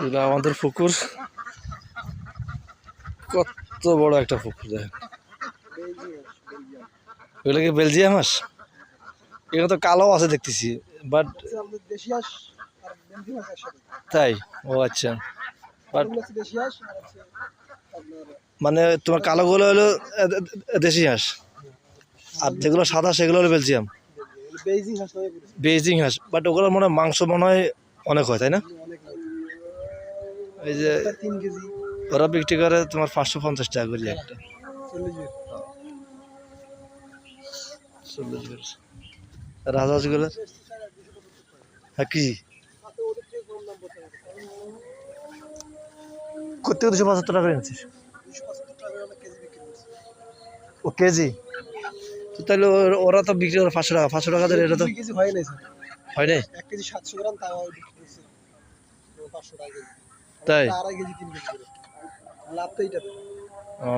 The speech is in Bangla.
এটা আমাদের পুকুর, কত বড় একটা পুকুর দেখেন। এগুলো কি বেলজিয়াম হাঁস? এগুলো তো কালো আছে দেখতেছি, বাট তাই? ও আচ্ছা, বাট মানে তোমার কালোগুলো হলো দেশি হাঁস, আর যেগুলো সাদা সেগুলো হলো বেলজিয়াম, বেইজিং হাঁস। বাট ওগুলোর মনে হয় মাংস মনে হয় অনেক হয়, তাই না? এই যে ওরা বিক্রি করে তোমার 550 টাকা করে একটা, 40 রাজহাঁসগুলো। হ্যাঁ, কি করতে 275 টাকা এনেছিস? ও কেজি? তো তাহলে ওরা তো বিক্রি করে 500 টাকা, 500 টাকা এটা তো হয় নাই। 1 কেজি 700 গ্রাম, তাও বিক্রি করছে 500 টাকা কেজি। তাই? 2.5 কেজি 3 কেজি করে লাভ তো এইটা। ও